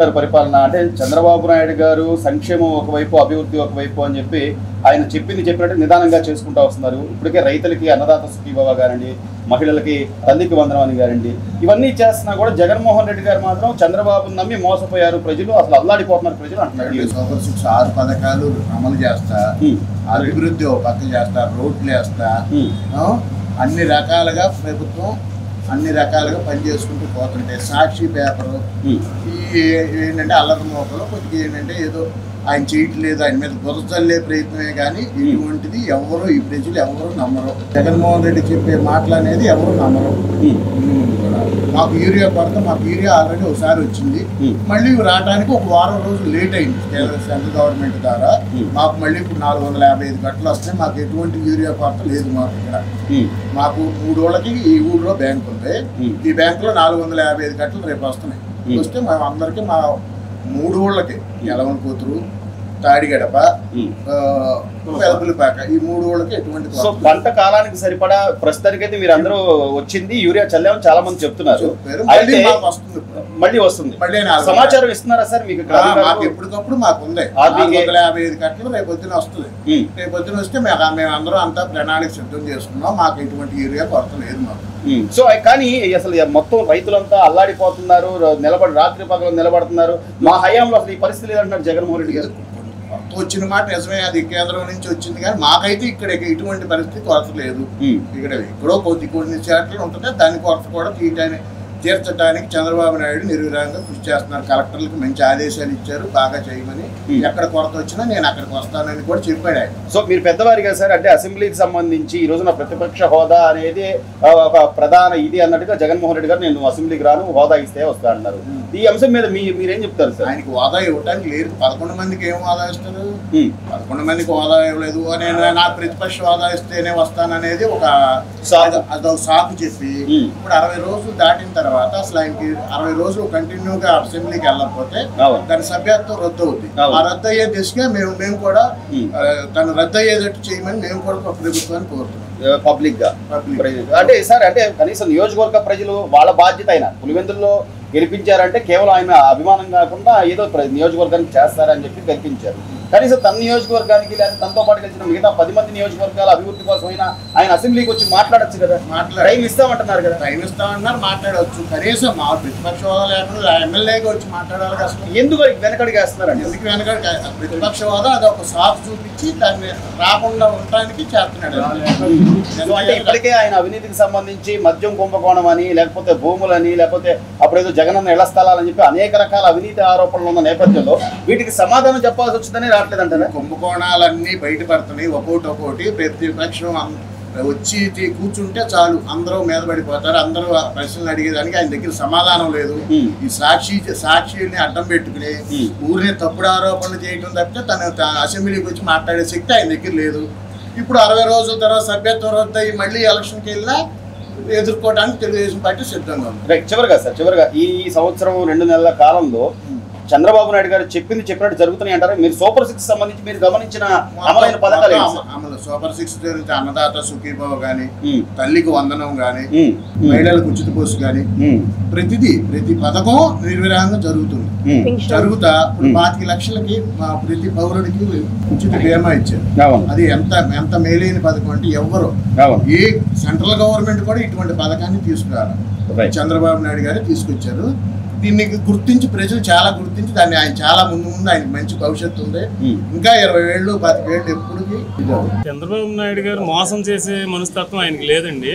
పరిపాలన అంటే చంద్రబాబు నాయుడు గారు సంక్షేమం ఒకవైపు అభివృద్ధి ఒకవైపు అని చెప్పి ఆయన చెప్పినట్టు నిదానంగా చేసుకుంటూ వస్తున్నారు. ఇప్పటికే రైతులకి అన్నదాత సుఖీభవ గారండి, మహిళలకి తల్లికి వందనం అని గారండి, ఇవన్నీ చేస్తున్నా కూడా జగన్మోహన్ రెడ్డి గారు మాత్రం చంద్రబాబుని నమ్మి మోసపోయారు ప్రజలు, అసలు అల్లాడిపోతున్నారు ప్రజలు అంటున్నారు. సూపర్ 6 పథకాలు అమలు చేస్తా, అభివృద్ధి ఒక పక్క చేస్తా, రోడ్లు వేస్తా, అన్ని రకాలుగా ప్రభుత్వం అన్ని రకాలుగా పనిచేసుకుంటూ పోతుంటే సాక్షి పేపరు ఈ ఏంటంటే అల్లరి మోకలు కొద్దిగా ఏంటంటే ఏదో ఆయన చేయట్లేదు, ఆయన మీద బురదల్లే ప్రయత్నమే కానీ ఇటువంటిది ఎవరు ఈ ప్రజలు ఎవరు నమ్మరు. జగన్మోహన్ రెడ్డి చెప్పే మాటలు అనేది ఎవరు నమ్మరు. మాకు యూరియా కొరత, మాకు యూరియా ఆల్రెడీ ఒకసారి వచ్చింది, మళ్ళీ రావడానికి ఒక వారం రోజులు లేట్ అయింది సెంట్రల్ గవర్నమెంట్ ద్వారా. మాకు మళ్ళీ ఇప్పుడు 455 గంటలు వస్తాయి. మాకు ఎటువంటి యూరియా కొరత లేదు. మాకు ఇక్కడ మాకు 3 ఊళ్ళకి ఈ ఊళ్ళో బ్యాంక్ ఉంది. ఈ బ్యాంకులో 455 గంటలు రేపు వస్తున్నాయి. వస్తే మేము అందరికీ మా 3 ఊళ్ళకి ఎలవన కూతురు, తాడిగడప, వెలపులపాక ఈ 3 ఊళ్ళకి ఎటువంటి పంట కాలానికి సరిపడా ప్రస్తుతానికైతే మీరు అందరూ వచ్చింది యూరియా చల్లామని చాలా మంది చెప్తున్నారు. మళ్ళీ వస్తుంది సమాచారం ఇస్తున్నారా సార్ మీకు? మాకు ఎప్పటికప్పుడు మాకు ఉంది 655 గంటలు రేపు పొద్దున వస్తుంది. రేపు పొద్దున వస్తే మేము అందరూ అంతా ప్రణాళిక సిద్ధం చేసుకున్నాం. మాకు ఎటువంటి యూరియా కొరత లేదు మాకు. సో కానీ అసలు మొత్తం రైతులంతా అల్లాడిపోతున్నారు, రాత్రి పగలు నిలబడుతున్నారు. మా హయాంలో అసలు ఈ పరిస్థితి లేదంటున్నారు జగన్మోహన్ రెడ్డి గారు. వచ్చిన మాట నిజమే, అది కేంద్రం నుంచి వచ్చింది, కానీ మాకైతే ఇక్కడ ఇటువంటి పరిస్థితి కొరత లేదు. ఇక్కడ ఎక్కడో కొన్ని చోట్ల ఉంటుంది, దాని కొరత కూడా తీర్చడానికి చంద్రబాబు నాయుడు నిర్విరామంగా కృషి చేస్తున్నారు. కలెక్టర్లకు మంచి ఆదేశాలు ఇచ్చారు, బాగా చేయమని. ఎక్కడ కొరత వచ్చినా నేను అక్కడికి వస్తానని కూడా చెప్పాడు ఆయన. సో మీరు పెద్దవారిగా సార్, అంటే అసెంబ్లీకి సంబంధించి ఈ రోజున ప్రతిపక్ష హోదా అనేది ఒక ప్రధాన ఇది అన్నట్టుగా జగన్మోహన్ రెడ్డి గారు నేను అసెంబ్లీకి రాను, హోదా ఇస్తే వస్తా అన్నారు. ఈ అంశం మీద మీరేం చెప్తారు సార్? ఆయనకి హోదా ఇవ్వడానికి లేదు. 11 మందికి ఏం హోదా ఇస్తారు? 11 మందికి హోదా ఇవ్వలేదు. నేను నా ప్రతిపక్ష హోదా ఇస్తేనే వస్తాననేది అదొక సాకు చెప్పి ఇప్పుడు 60 రోజులు దాటిన తర్వాత అసలు ఆయనకి 60 రోజులు కంటిన్యూగా అసెంబ్లీకి వెళ్ళకపోతే దాని సభ్యత్వం రద్దు అవుతుంది. ఆ రద్దు అయ్యే దిశగా మేము కూడా తను రద్దు అయ్యేటట్టు చేయమని మేము కూడా ప్రభుత్వాన్ని కోరుతున్నాం. పబ్లిక్ గా అంటే సార్, అంటే కనీసం నియోజకవర్గ ప్రజలు వాళ్ళ బాధ్యత అయినా పులివెందుల్లో గెలిపించారంటే కేవలం ఆయన అభిమానం కాకుండా ఏదో నియోజకవర్గానికి చేస్తారని చెప్పి గెలిపించారు. కనీసం తన నియోజకవర్గానికి లేదా తనతో పాటు కలిసిన మిగతా 10 మంది నియోజకవర్గాల అభివృద్ధి కోసం అయినా ఆయన అసెంబ్లీకి వచ్చి మాట్లాడచ్చు కదా. టైం ఇస్తామంటున్నారు కదా. టైం ఇస్తామన్నారు, మాట్లాడవచ్చు. కనీసం మా ప్రతిపక్ష హోదా లేకుండా ఎమ్మెల్యేగా వచ్చి మాట్లాడాలి కదా. ఎందుకు వెనకడికి వేస్తున్నారండి? ఎందుకు వెనకడికి? ప్రతిపక్ష హోదా అదొక సాకు చూపించి దాన్ని రాకుండా ఉండడానికి చేస్తున్నాడు. అంటే ఇప్పటికే ఆయన అవినీతికి సంబంధించి మద్యం కుంభకోణం అని, లేకపోతే భూములని, లేకపోతే అప్పుడేదో జగనన్న ఇళ్ల స్థలాలని చెప్పి అనేక రకాల అవినీతి ఆరోపణలు ఉన్న నేపథ్యంలో వీటికి సమాధానం చెప్పాల్సి వచ్చిందని రావట్లేదంటారా? కుంభకోణాలన్నీ బయటపడుతున్నాయి ఒక్కోటి. ప్రతిపక్షం వచ్చి కూర్చుంటే చాలు, అందరూ మీద పడిపోతారు. అందరూ ప్రశ్నలు అడిగేదానికి ఆయన దగ్గర సమాధానం లేదు. ఈ సాక్షిని అడ్డం పెట్టుకుని ఊరిని తప్పుడు ఆరోపణలు చేయడం తప్పితే తన అసెంబ్లీకి వచ్చి మాట్లాడే శక్తి ఆయన దగ్గర లేదు. ఇప్పుడు 60 రోజుల తర్వాత సభ్యత్వం రద్దు అయ్యి మళ్ళీ ఎలక్షన్కి వెళ్ళినా ఎదుర్కోవడానికి తెలుగుదేశం పార్టీ సిద్ధంగా ఉంది. చివరిగా ఈ సంవత్సరం 2 నెలల కాలంలో చంద్రబాబు నాయుడు గారు చెప్పినట్టు జరుగుతున్నాయి అంటారు. మీరు సూపర్ 6 సంబంధించి మీరు గమనించిన అమలైన పథకాలు అమలు సూపర్ 6 జరిగితే అన్నదాత సుఖీభవ గాని, తల్లికి వందనం గాని, మహిళలకు ఉచిత బస్సు గాని, ప్రతి పథకం నిర్విరామంగా జరుగుతుంది. జరుగుతా 25 లక్షలకి ప్రతి పౌరుడికి ఉచిత బీమా ఇచ్చారు. అది ఎంత మేలైన పథకం అంటే ఎవరు ఏ సెంట్రల్ గవర్నమెంట్ కూడా ఇటువంటి పథకాన్ని తీసుకురారు. చంద్రబాబు నాయుడు గారే తీసుకొచ్చారు. దీన్ని గుర్తించి ప్రజలు చాలా గుర్తించి దాన్ని ఆయన చాలా ముందు ఆయనకి మంచి భవిష్యత్తు ఉంది. ఇంకా 20 ఏళ్ళు 25 ఏళ్ళు ఎప్పటికీ. చంద్రబాబు నాయుడు గారు మోసం చేసే మనస్తత్వం ఆయనకి లేదండి.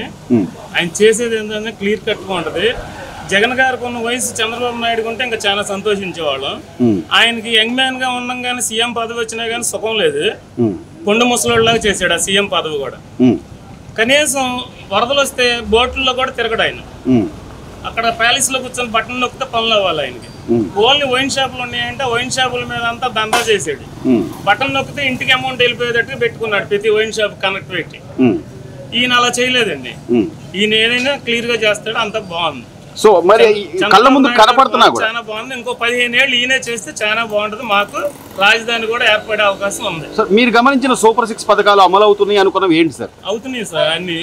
ఆయన చేసేది ఏంటంటే క్లియర్ కట్గా ఉంటది. జగన్ గారికి ఉన్న వయసు చంద్రబాబు నాయుడు ఉంటే ఇంకా చాలా సంతోషించేవాళ్ళం. ఆయనకి యంగ్ మ్యాన్ గా ఉన్నాం కానీ సీఎం పదవి వచ్చినా కానీ సుఖం లేదు. కొండ ముసలోళ్ళలాగా చేశాడు ఆ సీఎం పదవి కూడా. కనీసం వరదలు వస్తే బోట్లలో కూడా తిరగడు ఆయన. అక్కడ ప్యాలెస్ లో కూర్చొని బట్టలు నొక్కితే పనులు అవ్వాలి ఆయనకి. ఓన్లీ వైన్ షాపులు ఉన్నాయంటే వైన్ షాపుల మీద అంతా దందా చేసాడు. బట్టలు నొక్కితే ఇంటికి అమౌంట్ వెళ్ళిపోయేటట్టు పెట్టుకున్నాడు ప్రతి వైన్ షాప్ కనెక్ట్ పెట్టి. ఈయన అలా చేయలేదండి. ఈయన ఏదైనా క్లియర్ గా చేస్తాడు, అంత బాగుంది. సో మరి కళ్ళ ముందు కనపడుతున్నా కూడా చాలా బాగుంది. ఇంకో 15 ఏళ్ళు ఈయనే చేస్తే చాలా బాగుంటది. మాకు రాజధాని కూడా ఏర్పడే అవకాశం ఉంది. సార్ మీరు గమనించిన సూపర్ 6 పథకాలు అమలు అవుతున్నాయి అనుకున్నవి ఏంటి సార్? అవుతున్నాయి సార్. అన్ని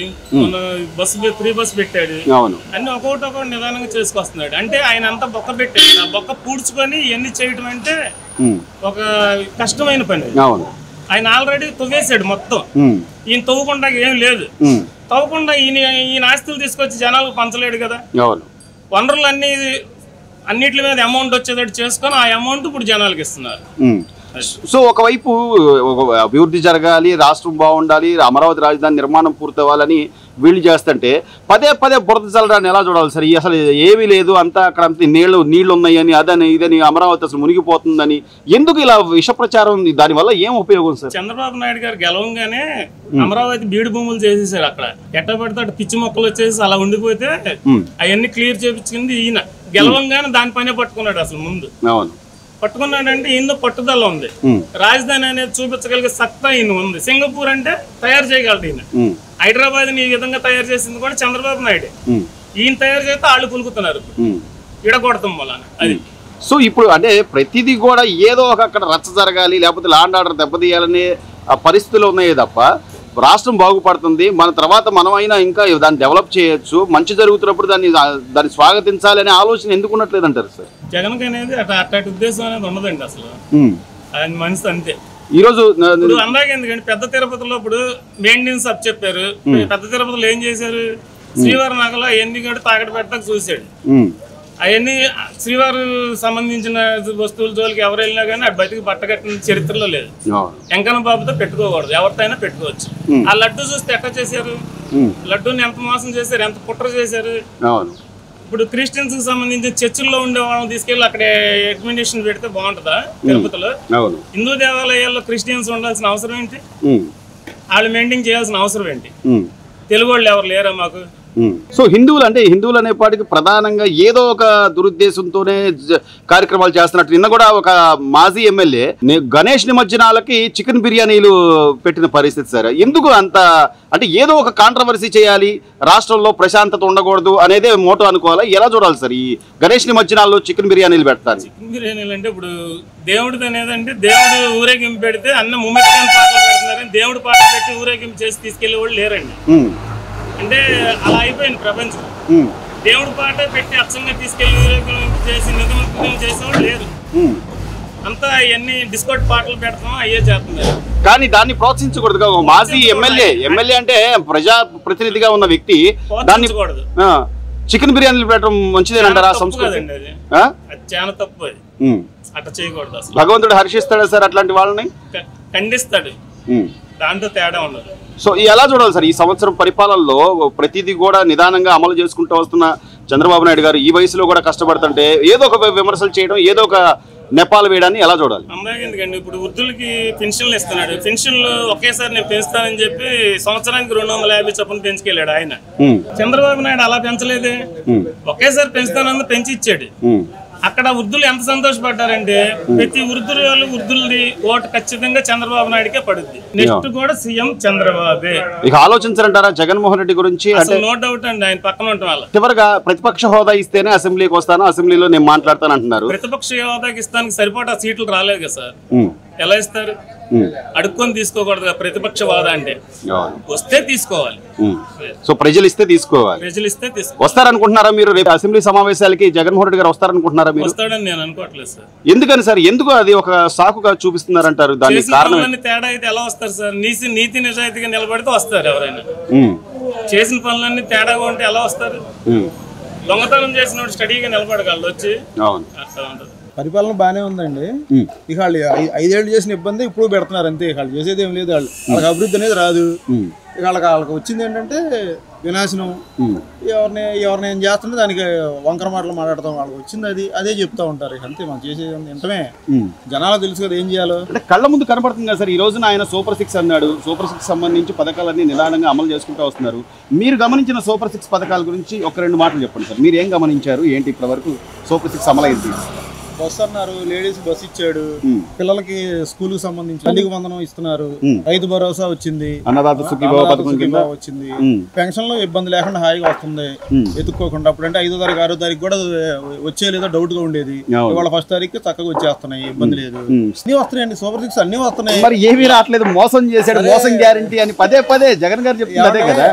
బస్సు ఫ్రీ బస్ పెట్టాడు. అవును, అన్ని ఒక్కొక్కటి నిదానంగా చేసుకొస్తున్నాడు. అంటే ఆయన అంతా బొక్క పెట్టాడు. ఆ బొక్క పూడ్చుకొని ఇవన్నీ చేయడం అంటే ఒక కష్టమైన పని. అవును, ఆయన ఆల్రెడీ తవ్వేశాడు మొత్తం. ఈయన తవ్వకుండా ఏం లేదు. తవ్వకుండా ఈయన ఆస్తులు తీసుకొచ్చి జనాలకు పంచలేడు కదా. అవును, వనరులు అన్నిటి మీద అమౌంట్ వచ్చేటట్టు చేసుకొని ఆ అమౌంట్ ఇప్పుడు జనాలకు ఇస్తున్నారు. సో ఒకవైపు అభివృద్ధి జరగాలి, రాష్ట్రం బాగుండాలి, అమరావతి రాజధాని నిర్మాణం పూర్తవ్వాలని వీళ్ళు చేస్తుంటే పదే పదే బురద చల్లడాన్ని ఎలా చూడాలి సార్? అసలు ఏమీ లేదు, అంతా అక్కడ అంత నీళ్లు ఉన్నాయని అదని ఇదని అమరావతి అసలు మునిగిపోతుందని ఎందుకు ఇలా విష ప్రచారం? దానివల్ల ఏం ఉపయోగం సార్? చంద్రబాబు నాయుడు గారు గెలవంగానే అమరావతి బీడు భూములు చేసేసారు. అక్కడ ఎట్ట పడితే అటు పిచ్చి మొక్కలు వచ్చేసి అలా ఉండిపోతే అవన్నీ క్లియర్ చేపించింది ఈయన. గెలవంగానే దాని పనే పట్టుకున్నాడు అసలు ముందు. అవును, పట్టుకున్నాడంటే ఈయన పట్టుదల ఉంది. రాజధాని అనేది చూపించగలిగే సత్తా ఈయన ఉంది. సింగపూర్ అంటే తయారు చేయగలడు ఈయన. హైదరాబాద్ ని ఈ విధంగా తయారు చేసింది కూడా చంద్రబాబు నాయుడు. ఈయన తయారు చేస్తే వాళ్ళు పులుకుతున్నారు ఇడగొడతాం వల్ల. అది సో ఇప్పుడు అంటే ప్రతిదీ కూడా ఏదో ఒక అక్కడ రచ్చ జరగాలి, లేకపోతే లాండ్ ఆర్డర్ దెబ్బతీయాలనే పరిస్థితులు ఉన్నాయి తప్ప రాష్ట్రం బాగుపడుతుంది, మన తర్వాత మనమైనా ఇంకా దాన్ని డెవలప్ చేయొచ్చు, మంచి జరుగుతున్నప్పుడు దాన్ని స్వాగతించాలి అనే ఆలోచన ఎందుకు ఉండట్లేదు అంటారు సార్? జగన్ అనేది అట్లాంటి ఉద్దేశం అనేది ఉండదండి అసలు. ఆయన మనిషి అంతే. ఈ రోజు అందాక ఎందుకంటే పెద్ద తిరుపతిలో ఇప్పుడు మెయింటెనెన్స్ అప్ చెప్పారు. పెద్ద తిరుపతిలో ఏం చేశారు? శ్రీవారి నగలో ఎన్ని కూడా తాకట్టు పెట్టక చూసాడు. అవన్నీ శ్రీవారు సంబంధించిన వస్తువుల జోలికి ఎవరు వెళ్ళినా కానీ అది బతికి బట్టగట్టిన చరిత్రలో లేదు. వెంకన్న బాబుతో పెట్టుకోకూడదు, ఎవరితో అయినా పెట్టుకోవచ్చు. ఆ లడ్డు చూస్తే ఎట్లా చేశారు? లడ్డూని ఎంత మోసం చేశారు, ఎంత కుట్ర చేశారు. ఇప్పుడు క్రిస్టియన్స్ కి సంబంధించిన చర్చిల్లో ఉండే వాళ్ళని తీసుకెళ్లి అక్కడ అడ్మినిస్ట్రేషన్ పెడితే బాగుంటుందా? తిరుపతిలో హిందూ దేవాలయాల్లో క్రిస్టియన్స్ ఉండాల్సిన అవసరం ఏంటి? వాళ్ళు మెయింటైన్ చేయాల్సిన అవసరం ఏంటి? తెలుగు వాళ్ళు ఎవరు లేరా మాకు? సో హిందువులు అనేపాటికి ప్రధానంగా ఏదో ఒక దురుద్దేశంతోనే కార్యక్రమాలు చేస్తున్నట్టు నిన్న కూడా ఒక మాజీ ఎమ్మెల్యే గణేష్ నిమజ్జనాలకి చికెన్ బిర్యానీలు పెట్టిన పరిస్థితి సార్. ఎందుకు అంత అంటే ఏదో ఒక కాంట్రవర్సీ చేయాలి, రాష్ట్రంలో ప్రశాంతత ఉండకూడదు అనేదే మోటో అనుకోవాలా? ఎలా చూడాలి సార్ ఈ గణేష్ నిమజ్జనాల్లో చికెన్ బిర్యానీలు పెడతారు? చికెన్ బిర్యానీలు అంటే ఇప్పుడు దేవుడిది అనేదంటే దేవుడు ఊరేగింపు పెడితే అన్న ముమ్మెత్తిన పాటలు పెడుతున్నారని దేవుడు పాట పెట్టి ఊరేగింపు చేసి తీసుకెళ్లే వాళ్ళు లేరండి. అంటే అలా అయిపోయింది ప్రపంచం. దేవుడి పాట పెట్టి అచ్చంగా తీసుకెళ్లి చేసి నిధులు చేసేవాళ్ళు లేరు. అంతా ఇవన్నీ డిస్కోట్ పాటలు పెడతాం అయ్యే చేస్తున్నారు. కానీ దాన్ని ప్రోత్సహించకూడదు. మాజీ ఎమ్మెల్యే అంటే ప్రజా ప్రతినిధిగా ఉన్న వ్యక్తి దాన్ని చికెన్ బిర్యానీలు పెట్టడం మంచిదేనంటారా? సంస్కృతి అది చాలా తప్పు. అది అట్లా చేయకూడదు. అసలు భగవంతుడు హర్షిస్తాడా సార్ అట్లాంటి వాళ్ళని? ఖండిస్తాడు. దాంతో తేడా ఉండదు. సో ఎలా చూడాలి సార్ ఈ సంవత్సరం పరిపాలనలో ప్రతిదీ కూడా నిదానంగా అమలు చేసుకుంటూ వస్తున్న చంద్రబాబు నాయుడు గారు ఈ వయసులో కూడా కష్టపడుతుంటే ఏదో ఒక విమర్శలు చేయడం, ఏదో ఒక నెపాలు వేయడాన్ని ఎలా చూడాలి? అమ్మాయి ఎందుకండి ఇప్పుడు వృద్ధులకి పెన్షన్లు ఇస్తున్నాడు. పెన్షన్లు ఒకేసారి నేను పెంచుతానని చెప్పి సంవత్సరానికి 250 చొప్పున పెంచుకెళ్ళాడు ఆయన. చంద్రబాబు నాయుడు అలా పెంచలేదే, ఒకేసారి పెంచుతానని పెంచి ఇచ్చాడు. అక్కడ వృద్ధులు ఎంత సంతోషపడ్డారంటే ప్రతి వృద్ధులది ఓటు ఖచ్చితంగా చంద్రబాబు నాయుడుకే పడుద్ది. నెక్స్ట్ కూడా సీఎం చంద్రబాబే. ఇక ఆలోచించారంటారా జగన్మోహన్ రెడ్డి గురించి? నో డౌట్ అండి, ఆయన పక్కన ఉండటం వల్ల. చివరిగా ప్రతిపక్ష హోదా ఇస్తేనే అసెంబ్లీకి వస్తాను, అసెంబ్లీలో నేను మాట్లాడతాను అంటున్నారు. ప్రతిపక్ష హోదాకి ఇస్తానికి సరిపడా సీట్లు రాలేదు కదా సార్. ఎలా ఇస్తారు? అడుక్కొని తీసుకోకూడదు. ప్రతిపక్ష హోదా అంటే వస్తే తీసుకోవాలి. సో ప్రజలు ఇస్తే తీసుకోవాలి. ప్రజలు ఇస్తే వస్తారనుకుంటున్నారా మీరు? రేపు అసెంబ్లీ సమావేశాలకి జగన్మోహన్ రెడ్డి గారు వస్తారనుకుంటున్నారా మీరు? వస్తాడని నేను అనుకోవట్లేదు సార్. ఎందుకని సార్? ఎందుకు అది ఒక సాకుగా చూపిస్తున్నారంటారు? దానికి కారణం తేడా అయితే ఎలా వస్తారు సార్? నీతి నిజాయితీగా నిలబడితే వస్తారు ఎవరైనా. చేసిన పనులన్నీ తేడాగా ఉంటే ఎలా వస్తారు? దొంగతనం చేసిన స్టడీగా నిలబడగలడు వచ్చి. అట్లా ఉంటుంది. పరిపాలన బాగానే ఉందండి. ఇక వాళ్ళు 5 ఏళ్ళు చేసిన ఇబ్బంది ఇప్పుడు పెడుతున్నారు అంతే. వాళ్ళు చేసేది ఏం లేదు. వాళ్ళకి అభివృద్ధి అనేది రాదు. ఇక వాళ్ళకి వచ్చింది ఏంటంటే వినాశనం. ఎవరిని ఏం చేస్తుంటే దానికి వంకర మాటలు మాట్లాడతాం. వాళ్ళకి వచ్చింది అదే చెప్తా ఉంటారు. ఇక అంతే. మనం చేసేది ఇంతమే. జనాలు తెలుసు కదా ఏం చేయాలో. అంటే కళ్ళ ముందు కనపడుతుంది కదా సార్. ఈ రోజున ఆయన సూపర్ 6 అన్నాడు. సూపర్ 6 సంబంధించి పథకాలన్నీ నిదానంగా అమలు చేసుకుంటూ వస్తున్నారు. మీరు గమనించిన సూపర్ 6 పథకాల గురించి 1-2 మాటలు చెప్పండి సార్. మీరు ఏం గమనించారు? ఏంటి ఇప్పటి వరకు సూపర్ 6 అమలైంది? బస్సు అన్నారు, లేడీస్ బస్సు ఇచ్చాడు, పిల్లలకి స్కూల్ కి సంబంధించి తల్లికి వందనం ఇస్తున్నారు, రైతు భరోసా వచ్చింది, అన్నదాత సుఖీభావ పథకం కింద వచ్చింది, పెన్షన్ లో ఇబ్బంది లేకుండా హాయిగా వస్తుంది ఎత్తుక్కోకుండా. అప్పుడంటే 5వ తారీఖు 6వ తారీఖు కూడా వచ్చే లేదో డౌట్ గా ఉండేది, ఇవాళ 1st తారీఖు చక్కగా వచ్చేస్తున్నాయి, ఇబ్బంది లేదు. అన్ని వస్తున్నాయండి, సూపర్ 6 అన్ని వస్తున్నాయి. మరి ఏమీ రావట్లేదు, మోసం చేశాడు, మోసం గ్యారంటీ అని పదే పదే జగన్ గారు చెప్తున్నారు కదా.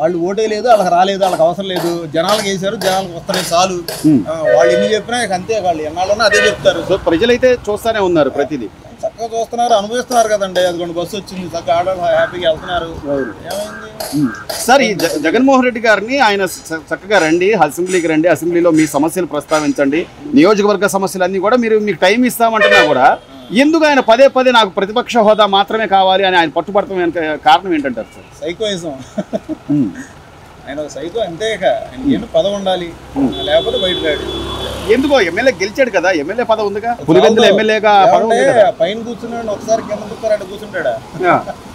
వాళ్ళు ఓటే లేదు, వాళ్ళకి రాలేదు, వాళ్ళకి అవసరం లేదు, జనాలకు వేసారు, జనాలకు వస్తున్నాయి చాలు. వాళ్ళు ఎన్ని చెప్పినా అంతే, వాళ్ళు ఎన్నాళ్ళన్నా అదే చెప్తారు. సో ప్రజలైతే చూస్తానే ఉన్నారు, ప్రతిదీ చక్కగా చూస్తున్నారు, అనుభవిస్తున్నారు కదండి. అది బస్సు వచ్చింది, చక్కగా ఆడవాళ్ళు హ్యాపీగా వెళ్తున్నారు. ఏమైంది సార్, ఈ జగన్మోహన్ రెడ్డి గారిని ఆయన చక్కగా రండి, అసెంబ్లీకి రండి, అసెంబ్లీలో మీ సమస్యలు ప్రస్తావించండి, నియోజకవర్గ సమస్యలన్నీ కూడా మీకు టైం ఇస్తామంటున్నా కూడా ఎందుకు ఆయన పదే పదే నాకు ప్రతిపక్ష హోదా మాత్రమే కావాలి అని ఆయన పట్టుబడతాం కారణం ఏంటంటారు సార్? సైకోయిజం. ఆయన ఒక సైకో, అంతే. ఆయన పదవి ఉండాలి, లేకపోతే బయట రాడు. ఎందుకో ఎమ్మెల్యే గెలిచాడు కదా, ఎమ్మెల్యే పదవి ఉందిగా, పులివెందుల ఎమ్మెల్యేగా పైన కూర్చున్నాడు, ఒకసారి కింద కూర్చోరాడు, కూర్చుంటాడా?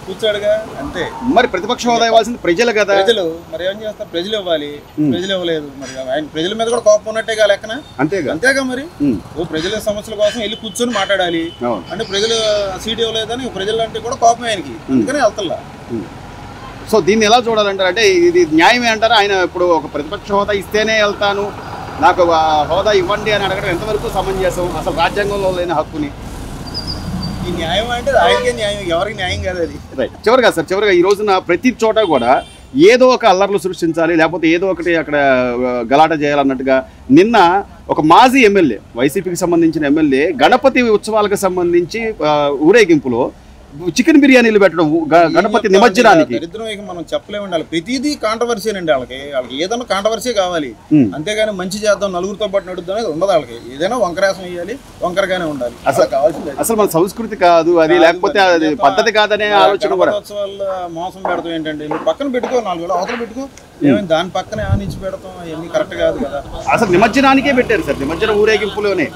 కూర్చోడుగా, అంతే. మరి ప్రతిపక్ష హోదా ఇవ్వాల్సింది ప్రజలు కదా. ప్రజలు మరి ఏం చేస్తారు, ప్రజలు ఇవ్వాలి, ప్రజలు ఇవ్వలేదు. మరి ఆయన ప్రజల మీద కూడా కోపం ఉన్నట్టేగా లెక్కన, అంతేగా. మరి ప్రజల సమస్యల కోసం వెళ్ళి కూర్చొని మాట్లాడాలి అంటే, ప్రజలు సీట్ ఇవ్వలేదని ప్రజలు అంటే కూడా కోపం ఆయనకి, అందుకనే వెళ్తా. సో దీన్ని ఎలా చూడాలంటారు? అంటే ఇది న్యాయమే అంటారా? ఆయన ఇప్పుడు ఒక ప్రతిపక్ష హోదా ఇస్తేనే వెళ్తాను, నాకు హోదా ఇవ్వండి అని అడగడం ఎంతవరకు సమంజసం? అసలు రాజ్యాంగంలో లేని హక్కుని ఈ న్యాయం అంటే ఆయనకే న్యాయం, ఎవరికి న్యాయం కాదు అది. రైట్. చివరిగా ఈ రోజున ప్రతి చోట కూడా ఏదో ఒక అల్లర్లు సృష్టించాలి, లేకపోతే ఏదో ఒకటి అక్కడ గలాట చేయాలన్నట్టుగా నిన్న ఒక మాజీ ఎమ్మెల్యే, వైసీపీకి సంబంధించిన ఎమ్మెల్యే, గణపతి ఉత్సవాలకు సంబంధించి ఊరేగింపులో చికెన్ బిర్యానీలు పెట్టడం గణపతి నిమజ్జనానికి. దరిద్రం మనం చెప్పలేమండి, వాళ్ళకి ప్రతిదీ కాంట్రవర్సీ అండి. వాళ్ళకి ఏదైనా కాంట్రవర్సీ కావాలి, అంతేగాని మంచి చేద్దాం, నలుగురితో పాటు నడుద్దాం అనేది ఉండదు. వాళ్ళకి ఏదైనా వంకరాసం వేయాలి, వంకరగానే ఉండాలి. అసలు మన సంస్కృతి కాదు అది, లేకపోతే అది పద్ధతి కాదనే ఆలోచన కూడా. ఉత్సవాలు మోసం పెడతాం ఏంటంటే, నువ్వు పక్కన పెట్టుకో, 4 వేల అవతల పెట్టుకో, ఏమైంది దాని పక్కనే ఆనించి పెడతాం, అవన్నీ కరెక్ట్ కాదు కదా. అసలు నిమజ్జనానికే పెట్టారు సార్, నిమజ్జన ఊరేగింపులోనే.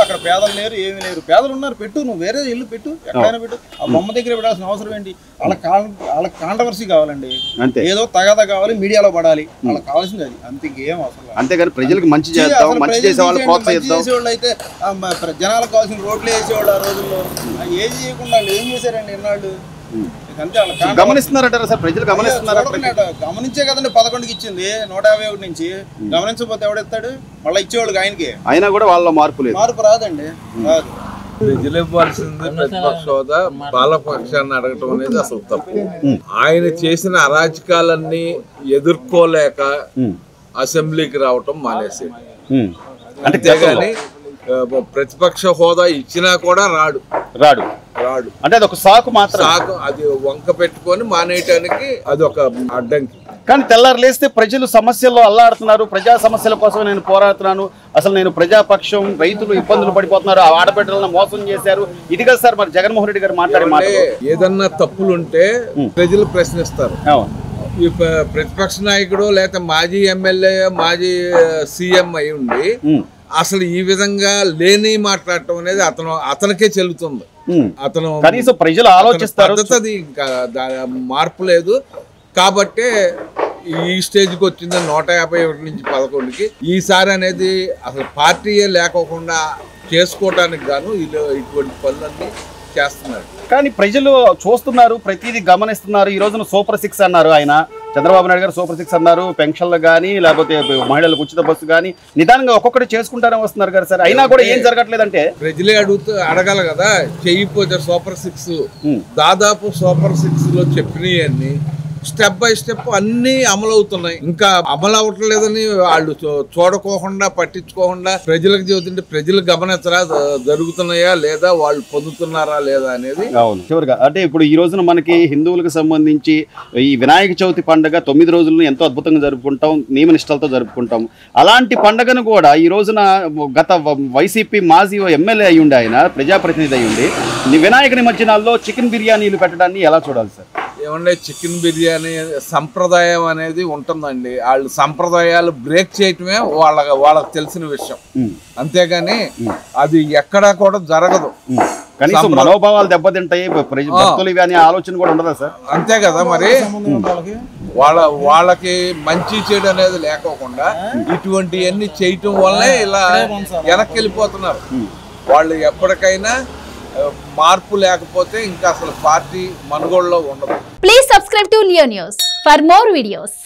అక్కడ పేదలు లేరు, ఏమీ లేరు, పేదలు ఉన్నారు, పెట్టు, నువ్వు వేరే ఇల్లు పెట్టు, ఎక్కడైనా పెట్టు. ఆ బొమ్మ దగ్గర పెట్టాల్సిన అవసరం ఏంటి? వాళ్ళకి కాంట్రవర్సీ కావాలండి, ఏదో తగాదా కావాలి, మీడియాలో పడాలి, వాళ్ళకి కావాల్సింది అది, అంతే, ఇంకేం అవసరం. అంతేగాని ప్రజలకు మంచి చేద్దాం, మంచి చేసేవాళ్ళు ప్రోత్సహిద్దాం. చేసేవాళ్ళు అయితే జనాలకు కావాల్సిన రోడ్లు వేసేవాళ్ళు ఆ రోజుల్లో, ఏం చేయకుండా వాళ్ళు ఏం చేశారండి ఎన్నాళ్ళు? గమనిస్తున్నారంటారా సార్, ప్రజలు గమనిస్తున్నారా? గమనించే కదండి 11కి ఇచ్చింది, 151 నుంచి. గమనించకపోతే ఎవడెత్తాడు? మళ్ళీ ఇచ్చేవాళ్ళు ఆయనకి, అయినా కూడా వాళ్ళ మార్పు రాదండి, రాదు. ప్రజలు ఇవ్వాల్సింది ప్రతిపక్ష హోదా, పాలపక్షాన్ని అడగటం అనేది అసలు తప్పు. ఆయన చేసిన అరాచకాలన్నీ ఎదుర్కోలేక అసెంబ్లీకి రావటం మానేసి, అంతేగాని ప్రతిపక్ష హోదా ఇచ్చినా కూడా రాడు అంటే అది ఒక సాకు మాత్రం, అది వంక పెట్టుకొని మానేయటానికి అది ఒక అడ్డంకి. కానీ తెల్లారు లేస్తే ప్రజలు సమస్యల్లో అల్లాడుతున్నారు, ప్రజా సమస్యల కోసం నేను పోరాడుతున్నాను, అసలు నేను ప్రజాపక్షం, రైతులు ఇబ్బందులు పడిపోతున్నారు, ఆ ఆడబిడ్డలను మోసం చేశారు, ఇది కదా సార్ మరి జగన్మోహన్ రెడ్డి గారు మాట్లాడే. ఏదన్నా తప్పులుంటే ప్రజలు ప్రశ్నిస్తారు. ఈ ప్రతిపక్ష నాయకుడు లేకపోతే మాజీ ఎమ్మెల్యే, మాజీ సీఎం అయి ఉండి అసలు ఈ విధంగా లేని మాట్లాడటం అనేది అతనికే చెల్లుతుంది. అతను కనీసం ప్రజలు ఆలోచిస్తారు, పద్ధతి ఇంకా మార్పు లేదు కాబట్టే ఈ స్టేజ్కి వచ్చింది 151 నుంచి 11కి. ఈసారి అనేది అసలు పార్టీయే లేకోకుండా చేసుకోవడానికి గాను ఇటువంటి పనులన్నీ చేస్తున్నారు. కానీ ప్రజలు చూస్తున్నారు, ప్రతిదీ గమనిస్తున్నారు. ఈ రోజున సూపర్ 6 అన్నారు ఆయన, చంద్రబాబు నాయుడు గారు సూపర్ 6 అన్నారు, పెన్షన్లు కానీ లేకపోతే మహిళలకు ఉచిత బస్సు కానీ నిదానంగా ఒక్కొక్కటి చేసుకుంటానే వస్తున్నారు కదా సార్, అయినా కూడా ఏం జరగట్లేదంటే ప్రజలే అడగాలి కదా. చెయ్యిపోతే సూపర్ 6 దాదాపు సూపర్ 6లో చెప్పినవన్నీ స్టెప్ బై స్టెప్ అన్ని అమలు అవుతున్నాయి. ఇంకా అమలు అవ్వట్లేదని వాళ్ళు చూడకోకుండా పట్టించుకోకుండా ప్రజలకు చెబుతుంటే ప్రజలు గమనించరా జరుగుతున్నాయా లేదా, వాళ్ళు పొందుతున్నారా లేదా అనేది. అవును. చివరిగా అంటే ఇప్పుడు ఈ రోజున మనకి హిందువులకు సంబంధించి ఈ వినాయక చవితి పండుగ 9 రోజులను ఎంతో అద్భుతంగా జరుపుకుంటాం, నియమ నిష్టలతో జరుపుకుంటాం. అలాంటి పండుగను కూడా ఈ రోజున గత వైసీపీ మాజీ ఎమ్మెల్యే అయ్యుండి, ఆయన ప్రజాప్రతినిధి అయ్యుండి, వినాయక నిమజ్జనాల్లో చికెన్ బిర్యానీలు పెట్టడాన్ని ఎలా చూడాలి సార్? ఏమంటే చికెన్ బిర్యానీ సంప్రదాయం అనేది ఉంటుందండి, వాళ్ళు సంప్రదాయాలు బ్రేక్ చేయటమే వాళ్ళకి తెలిసిన విషయం, అంతేగాని అది ఎక్కడా కూడా జరగదు. కనీసం మనోభావాలు దెబ్బతింటాయి, భక్తులు ఇవి అనే ఆలోచన కూడా ఉండదా సార్? అంతే కదా మరి. వాళ్ళకి మంచి చెడు అనేది లేకోకుండా ఇటువంటివన్నీ చేయటం వల్లే ఇలా వెనక్కి వెళ్ళిపోతున్నారు. వాళ్ళు ఎప్పటికైనా మార్పు లేకపోతే ఇంకా అసలు పార్టీ మనుగోడులో ఉండదు. Please subscribe to Leo news for more videos.